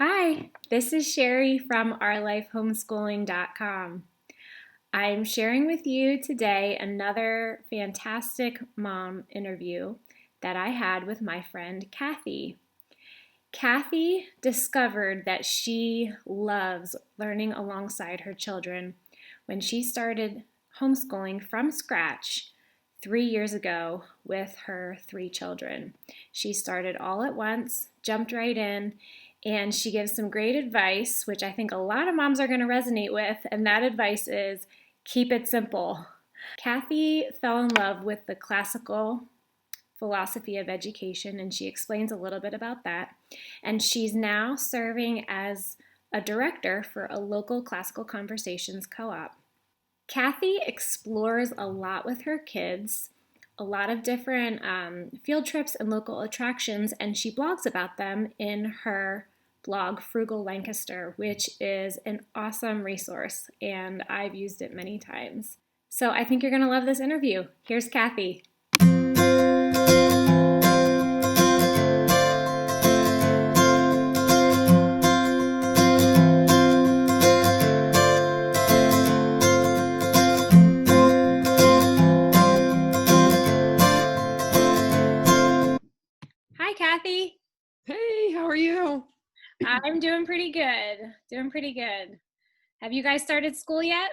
Hi, this is Sherry from ourlifehomeschooling.com. I'm sharing with you today another fantastic mom interview that I had with my friend Kathy. Kathy discovered that she loves learning alongside her children when she started homeschooling from scratch 3 years ago with her three children. She started all at once, jumped right in, and she gives some great advice, which I think a lot of moms are going to resonate with, and that advice is keep it simple. Kathy fell in love with the classical philosophy of education, and she explains a little bit about that. And she's now serving as a director for a local classical conversations co-op. Kathy explores a lot with her kids, a lot of different field trips and local attractions, and she blogs about them in her blog, Frugal Lancaster, which is an awesome resource, and I've used it many times. So I think you're going to love this interview. Here's Kathy. Hi, Kathy. Hey, how are you? I'm doing pretty good. Doing pretty good. Have you guys started school yet?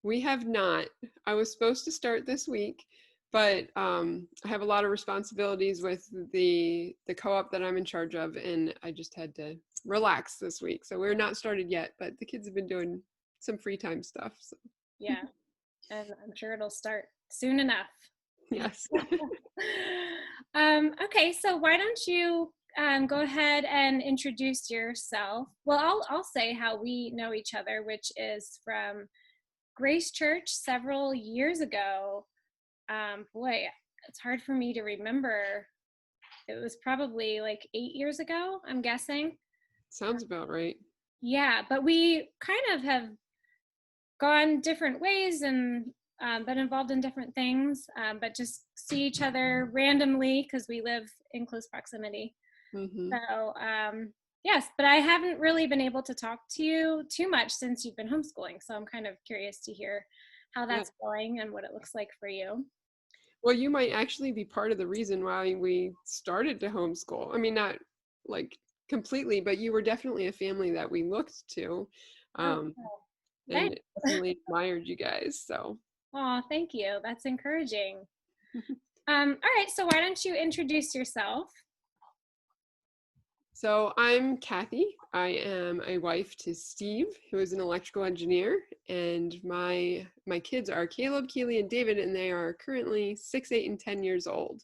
We have not. I was supposed to start this week, but I have a lot of responsibilities with the co-op that I'm in charge of, and I just had to relax this week. So we're not started yet, but the kids have been doing some free time stuff. So Yeah, and I'm sure it'll start soon enough. yes. Okay, so why don't you go ahead and introduce yourself? Well, I'll say how we know each other, which is from Grace Church several years ago. Boy, it's hard for me to remember. It was probably like 8 years ago, I'm guessing. Sounds about right. Yeah, but we kind of have gone different ways and been involved in different things, but just see each other randomly because we live in close proximity. Hmm. So, yes, but I haven't really been able to talk to you too much since you've been homeschooling. So I'm kind of curious to hear how Yeah. that's going and what it looks like for you. Well, you might actually be part of the reason why we started to homeschool. I mean, not like completely, but you were definitely a family that we looked to. Oh, Um, thanks. and definitely admired you guys. So, Oh, thank you. That's encouraging. All right, so why don't you introduce yourself? so I'm Kathy. I am a wife to Steve, who is an electrical engineer, and my kids are Caleb, Keely, and David, and they are currently 6, 8, and 10 years old.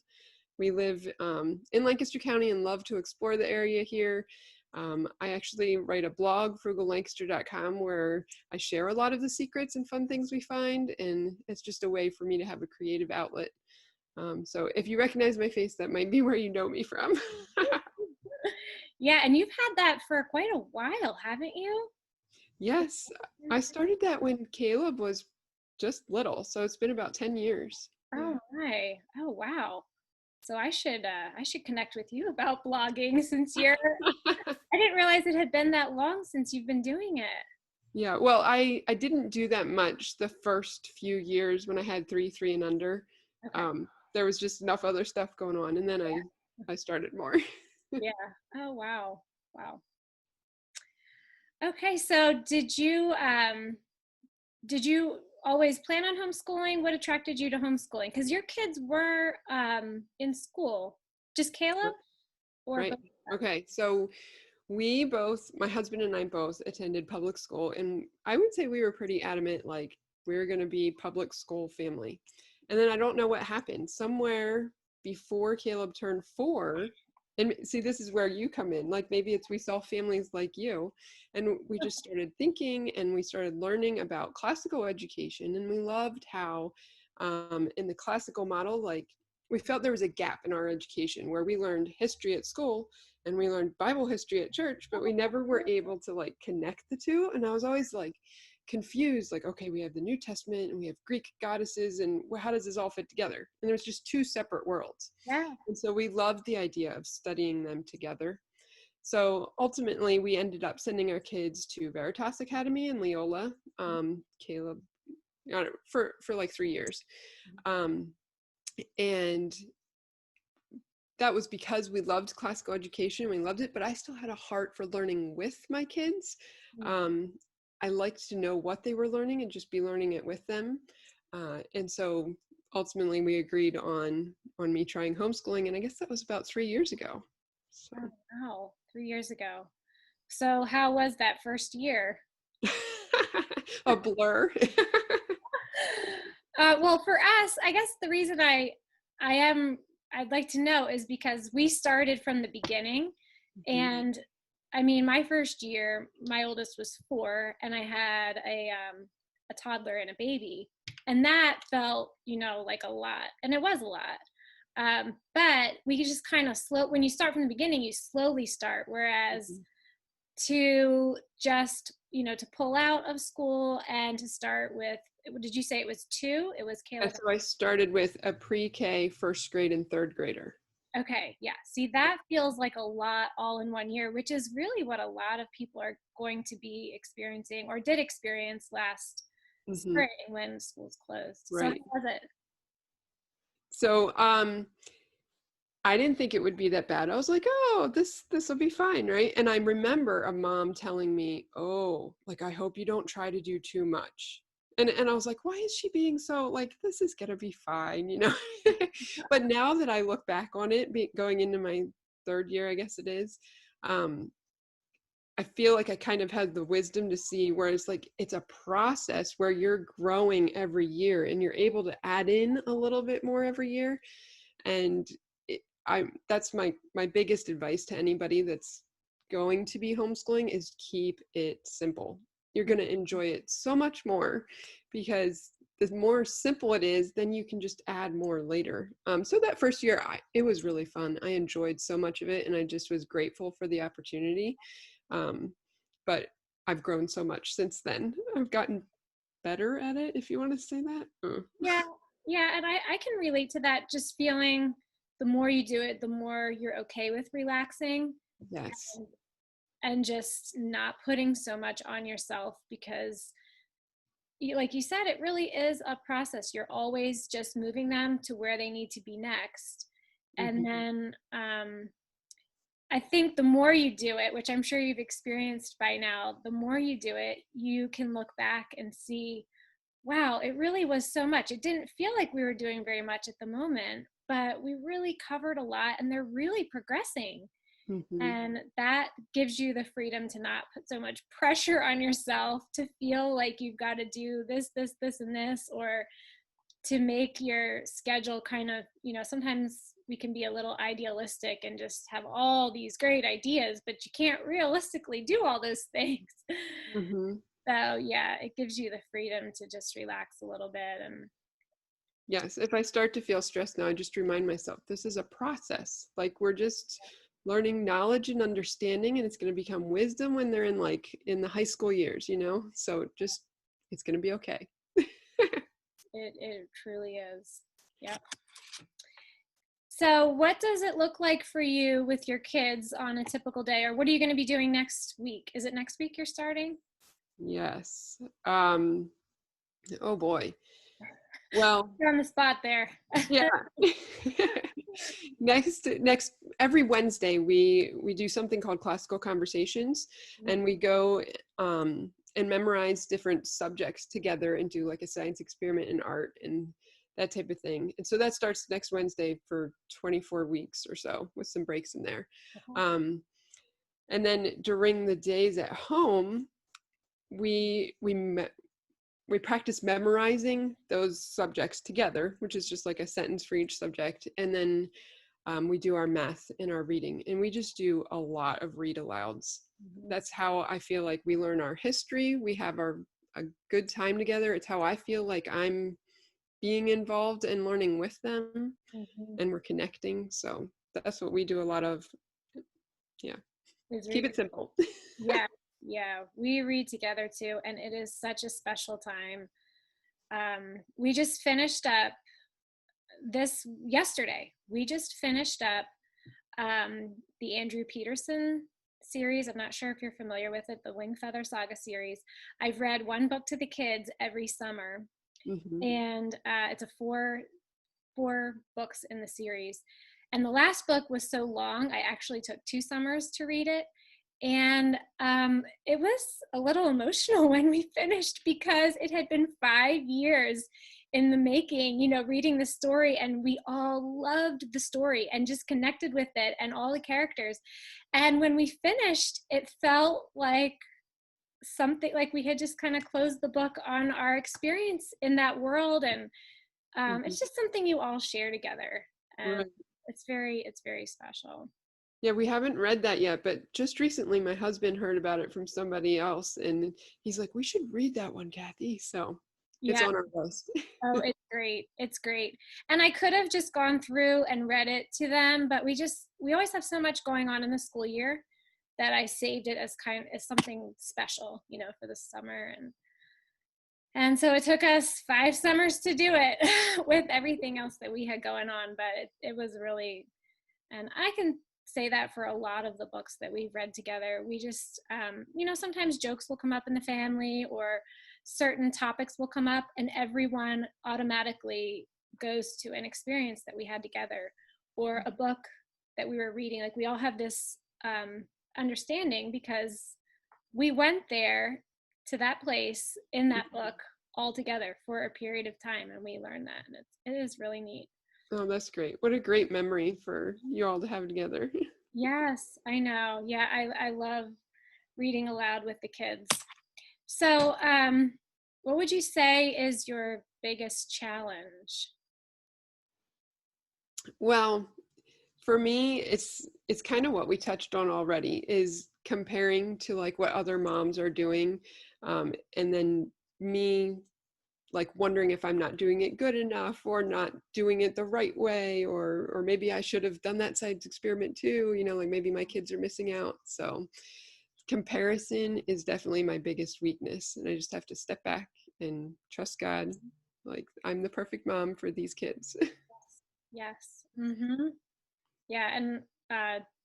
We live in Lancaster County and love to explore the area here. I actually write a blog, frugallancaster.com, where I share a lot of the secrets and fun things we find, and it's just a way for me to have a creative outlet. So if you recognize my face, that might be where you know me from. Yeah, and you've had that for quite a while, haven't you? Yes, I started that when Caleb was just little, so it's been about 10 years. Yeah. Oh my. Oh wow. So I should connect with you about blogging since you're I didn't realize it had been that long since you've been doing it. Yeah, well, I didn't do that much the first few years when I had three and under. Okay. There was just enough other stuff going on, and then I started more. Yeah. Oh wow. Wow. Okay, so did you always plan on homeschooling? What attracted you to homeschooling? Because your kids were in school. Just Caleb or both Right. of them? Okay. So we both, my husband and I both attended public school, and I would say we were pretty adamant, like we were going to be public school family. And then I don't know what happened. Somewhere before Caleb turned 4, and see, this is where you come in. Like maybe it's we saw families like you, and we just started thinking and we started learning about classical education, and we loved how in the classical model, like we felt there was a gap in our education where we learned history at school and we learned Bible history at church, but we never were able to like connect the two. And I was always like confused, like, okay, we have the New Testament and we have Greek goddesses, and how does this all fit together? And there's just two separate worlds. Yeah. And so we loved the idea of studying them together. So ultimately, we ended up sending our kids to Veritas Academy in Leola, Caleb, for like 3 years. And that was because we loved classical education. We loved it, but I still had a heart for learning with my kids. I liked to know what they were learning and just be learning it with them. And so ultimately we agreed on me trying homeschooling. And I guess that was about 3 years ago. So. Oh, wow, 3 years ago. So how was that first year? A blur. Well, for us, I guess the reason I'd like to know is because we started from the beginning. And I mean, my first year, my oldest was 4, and I had a toddler and a baby, and that felt, like a lot, and it was a lot. But we could just kind of when you start from the beginning, you slowly start. Whereas to just, to pull out of school and to start with, did you say it was 2? It was Caleb. So I started with a pre-K, first grade, and third grader. Okay, yeah. See, that feels like a lot all in one year, which is really what a lot of people are going to be experiencing or did experience last spring when schools closed. Right. So how was it? So I didn't think it would be that bad. I was like, oh, this will be fine, right? And I remember a mom telling me, oh, like, I hope you don't try to do too much. And I was like, why is she being so like, this is gonna be fine, you know? But now that I look back on it, going into my 3rd year, I guess it is, I feel like I kind of had the wisdom to see where it's like, it's a process where you're growing every year and you're able to add in a little bit more every year. And that's my biggest advice to anybody that's going to be homeschooling is keep it simple. You're going to enjoy it so much more because the more simple it is, then you can just add more later. So that first year, it was really fun. I enjoyed so much of it, and I just was grateful for the opportunity. But I've grown so much since then. I've gotten better at it, if you want to say that. Yeah, and I can relate to that, just feeling the more you do it, the more you're okay with relaxing. Yes. And just not putting so much on yourself, because like you said, it really is a process. You're always just moving them to where they need to be next. And then I think the more you do it, which I'm sure you've experienced by now, the more you do it, you can look back and see, wow, it really was so much. It didn't feel like we were doing very much at the moment, but we really covered a lot, and they're really progressing. And that gives you the freedom to not put so much pressure on yourself to feel like you've got to do this, and this, or to make your schedule kind of, sometimes we can be a little idealistic and just have all these great ideas, but you can't realistically do all those things. So yeah, it gives you the freedom to just relax a little bit. And yes, if I start to feel stressed now, I just remind myself this is a process. Like, we're just learning knowledge and understanding, and it's going to become wisdom when they're in the high school years, so just, it's going to be okay. it truly is. Yeah. So what does it look like for you with your kids on a typical day, or what are you going to be doing next week? Is it next week you're starting? Yes. Oh boy. Well, You're on the spot there. yeah. next every Wednesday we do something called classical conversations, and we go and memorize different subjects together and do like a science experiment in art and that type of thing. And so that starts next Wednesday for 24 weeks or so, with some breaks in there. And then during the days at home, we practice memorizing those subjects together, which is just like a sentence for each subject. And then we do our math and our reading, and we just do a lot of read alouds. That's how I feel like we learn our history. We have a good time together. It's how I feel like I'm being involved and learning with them, and we're connecting. So that's what we do a lot of. Yeah. Keep it simple. Yeah, we read together too, and it is such a special time. We just finished up yesterday. We just finished up the Andrew Peterson series. I'm not sure if you're familiar with it, the Wing Feather Saga series. I've read one book to the kids every summer, Hmm. and it's a four books in the series. And the last book was so long, I actually took 2 summers to read it. And it was a little emotional when we finished because it had been 5 years in the making, reading the story, and we all loved the story and just connected with it and all the characters. And when we finished, it felt like something like we had just kind of closed the book on our experience in that world. And Hmm. it's just something you all share together, and Right. it's very special. Yeah, we haven't read that yet, but just recently my husband heard about it from somebody else and he's like, we should read that one, Kathy. So it's Yeah. on our list. Oh, it's great. It's great. And I could have just gone through and read it to them, but we always have so much going on in the school year that I saved it as something special, for the summer. And so it took us 5 summers to do it with everything else that we had going on, but it was really, and I can say that for a lot of the books that we've read together. We just, sometimes jokes will come up in the family, or certain topics will come up, and everyone automatically goes to an experience that we had together, or a book that we were reading. Like, we all have this understanding because we went there to that place in that book all together for a period of time, and we learned that, and it is really neat. Oh, that's great. What a great memory for you all to have together. Yes, I know. Yeah, I love reading aloud with the kids. So, what would you say is your biggest challenge? Well, for me, it's kind of what we touched on already, is comparing to like what other moms are doing, and then me like wondering if I'm not doing it good enough or not doing it the right way, or maybe I should have done that science experiment too, like maybe my kids are missing out. So comparison is definitely my biggest weakness, and I just have to step back and trust God, like I'm the perfect mom for these kids. Yes. Yeah, and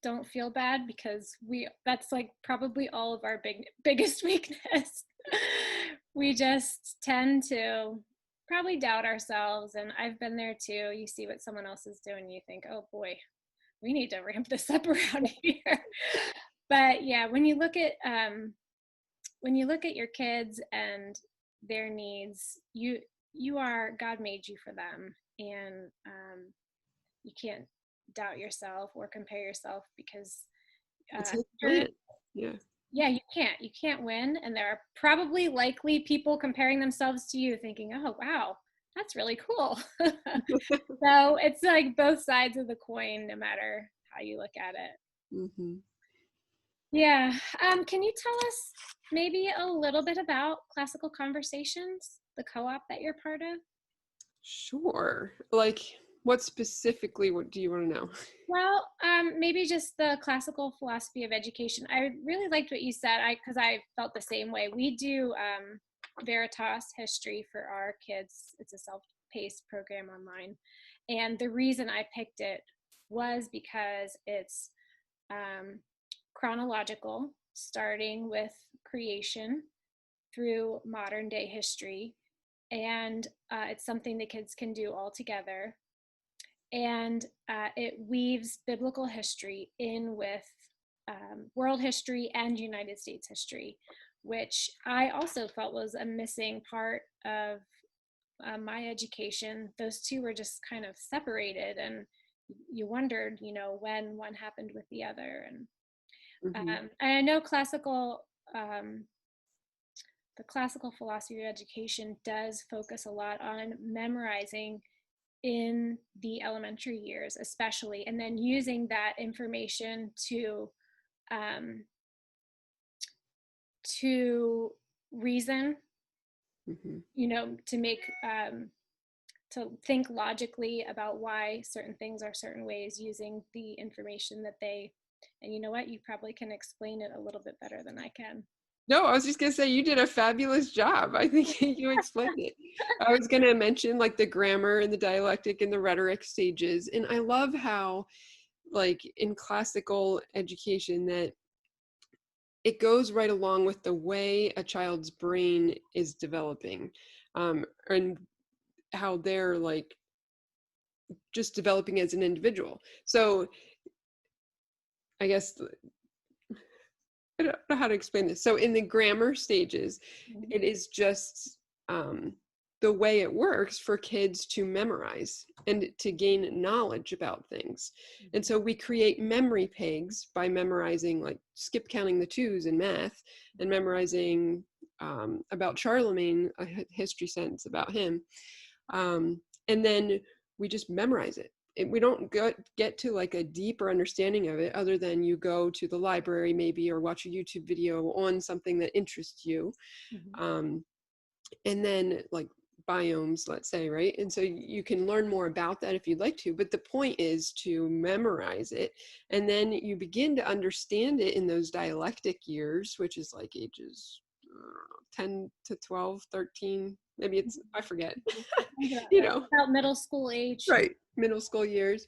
don't feel bad, because that's like probably all of our biggest weakness. We just tend to probably doubt ourselves, and I've been there too. You see what someone else is doing, you think, oh boy, we need to ramp this up around here. But yeah, when you look at your kids and their needs, God made you for them, and you can't doubt yourself or compare yourself, because It's his you're plan. Yeah. yeah, you can't win, and there are probably likely people comparing themselves to you thinking, oh wow, that's really cool. So it's like both sides of the coin, no matter how you look at it. Hmm. Yeah. Can you tell us maybe a little bit about Classical Conversations, the co-op that you're part of? Sure. Like, what specifically, what do you want to know? Well, maybe just the classical philosophy of education. I really liked what you said, because I felt the same way. We do Veritas history for our kids. It's a self-paced program online, and the reason I picked it was because it's um, chronological, starting with creation through modern day history, and it's something the kids can do all together, and it weaves biblical history in with world history and United States history, which I also felt was a missing part of my education. Those two were just kind of separated, and you wondered, when one happened with the other. Hmm. And I know um, the classical philosophy of education does focus a lot on memorizing in the elementary years, especially, and then using that information um, to reason, Hmm. to make to think logically about why certain things are certain ways, using the information that they. And you know what? You probably can explain it a little bit better than I can. No, I was just gonna say you did a fabulous job. I think you explained it. I was gonna mention like the grammar and the dialectic and the rhetoric stages, and I love how, like in classical education, that it goes right along with the way a child's brain is developing, and how they're like just developing as an individual. So I guess I don't know how to explain this. So in the grammar stages, Mhm. it is just um, the way it works for kids to memorize and to gain knowledge about things. And so we create memory pegs by memorizing, like skip counting the twos in math, and memorizing about Charlemagne, a history sentence about him. And then we just memorize it. We don't get to like a deeper understanding of it, other than you go to the library maybe, or watch a YouTube video on something that interests you. Mhm. um, and then like biomes, let's say, right? And so you can learn more about that if you'd like to, but the point is to memorize it, and then you begin to understand it in those dialectic years, which is like ages, I don't know, 10 to 12, 13, maybe it's, I forget. That sounds about You right. know, About middle school age. right, middle school years.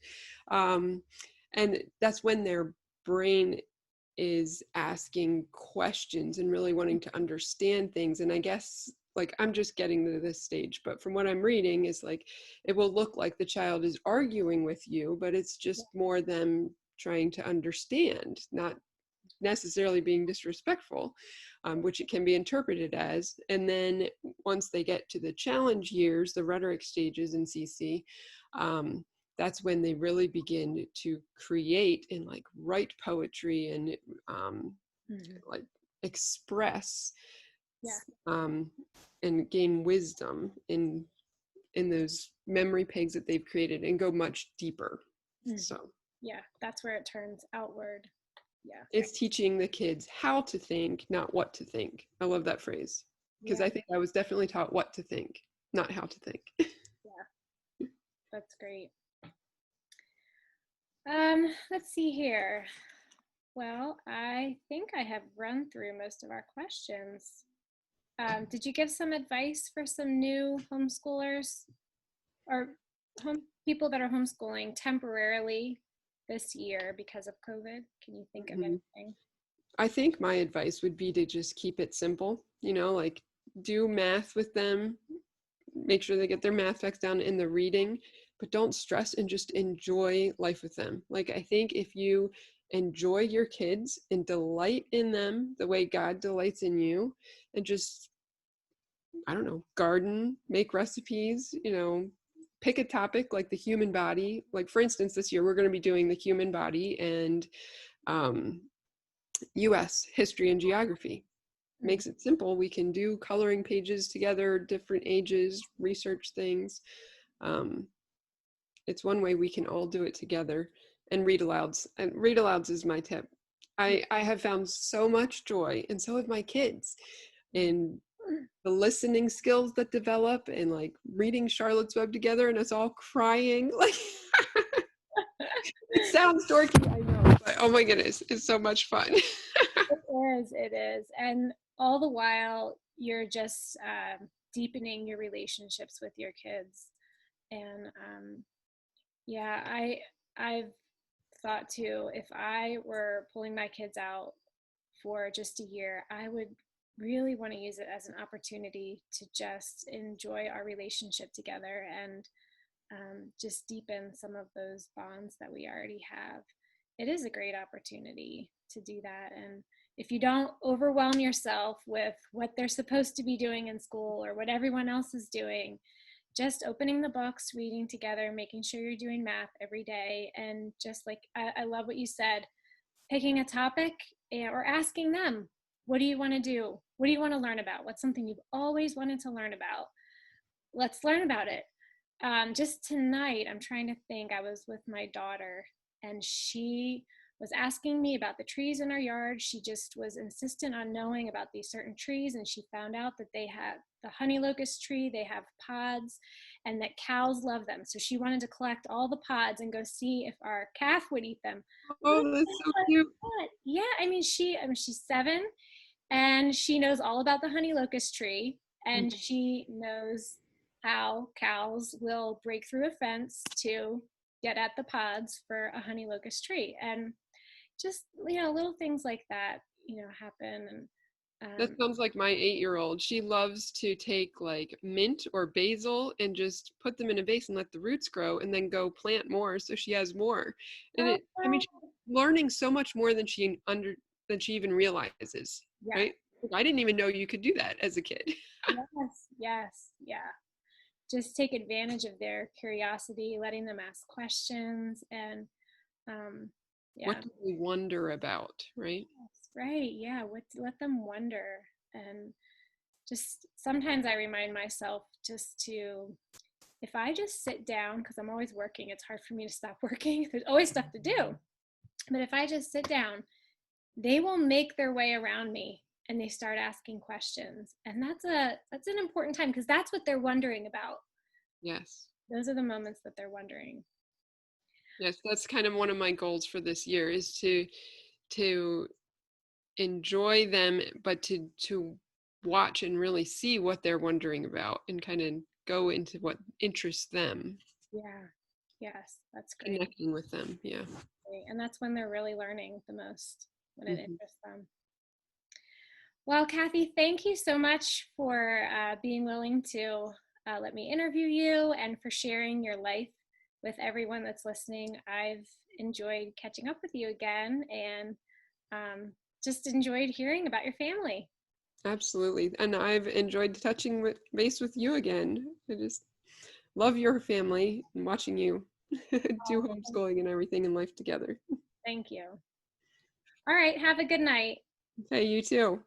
um, and that's when their brain is asking questions and really wanting to understand things. And I guess like I'm just getting to this stage, but from what I'm reading is like it will look like the child is arguing with you, but it's just more them trying to understand, not necessarily being disrespectful, which it can be interpreted as. And then once they get to the challenge years, the rhetoric stages in CC, that's when they really begin to create and like write poetry and Mhm. like express, Yeah. um, and gain wisdom in those memory pegs that they've created, and go much deeper. Mhm. So Yeah, that's where it turns outward. Yeah. it's teaching the kids how to think, not what to think. I love that phrase, because Yeah. I think I was definitely taught what to think, not how to think. Yeah. That's great. Let's see here. Well, I think I have run through most of our questions. Did you give some advice for some new homeschoolers or people that are homeschooling temporarily this year because of COVID? Can you think of Mhm. anything? I think my advice would be to just keep it simple, like do math with them, make sure they get their math facts down in the reading, but don't stress and just enjoy life with them. Like, I think if you enjoy your kids and delight in them the way God delights in you, and just, I don't know, garden, make recipes, pick a topic like the human body. Like, for instance, this year we're going to be doing the human body and um, US history and geography. Mhm. Makes it simple. We can do coloring pages together, different ages, research things. Um, it's one way we can all do it together, and read alouds. And read alouds is my tip. I have found so much joy, and so have my kids, in the listening skills that develop, and like reading Charlotte's Web together and us all crying. Like, it sounds dorky, I know, but oh my goodness, it's so much fun. It is. And all the while, you're just deepening your relationships with your kids. And yeah, I've thought too, if I were pulling my kids out for just a year, I would really want to use it as an opportunity to just enjoy our relationship together and just deepen some of those bonds that we already have. It is a great opportunity to do that. And if you don't overwhelm yourself with what they're supposed to be doing in school or what everyone else is doing, just opening the books, reading together, making sure you're doing math every day. And just like, I love what you said, picking a topic or asking them, what do you want to do? What do you want to learn about? What's something you've always wanted to learn about? Let's learn about it. Just tonight, I'm trying to think. I was with my daughter, and she was asking me about the trees in our yard. She just was insistent on knowing about these certain trees, and she found out that they have the honey locust tree, they have pods, and that cows love them. So she wanted to collect all the pods and go see if our calf would eat them. Oh, that's so cute. Yeah, she's 7, and she knows all about the honey locust tree, and she knows how cows will break through a fence to get at the pods for a honey locust tree. And just little things like that. happen. And That sounds like my 8-year-old. She loves to take like mint or basil and just put them in a vase and let the roots grow and then go plant more so she has more. And I mean, oh, she's learning so much more than she even realizes, yeah, right? Like, I didn't even know you could do that as a kid. yes, yes, yeah. Just take advantage of their curiosity, letting them ask questions, and um, yeah, What do we wonder about, right? yes, right, yeah. What let them wonder, and just sometimes I remind myself just to, if I just sit down, because I'm always working, it's hard for me to stop working. There's always stuff to do, but if I just sit down, they will make their way around me and they start asking questions, and that's an important time because that's what they're wondering about. Yes. Those are the moments that they're wondering. Yes, that's kind of one of my goals for this year is to enjoy them, but to watch and really see what they're wondering about and kind of go into what interests them, Yeah. Yes, that's great. connecting with them. Yeah. Great. And that's when they're really learning the most, when it Hmm. interests them. Well, Kathy, thank you so much for being willing to let me interview you and for sharing your life with everyone that's listening. I've enjoyed catching up with you again, and um, just enjoyed hearing about your family. Absolutely. And I've enjoyed touching base with you again. I just love your family and watching you do Oh, homeschooling and everything in life together. thank you. All right, have a good night. Okay, you too.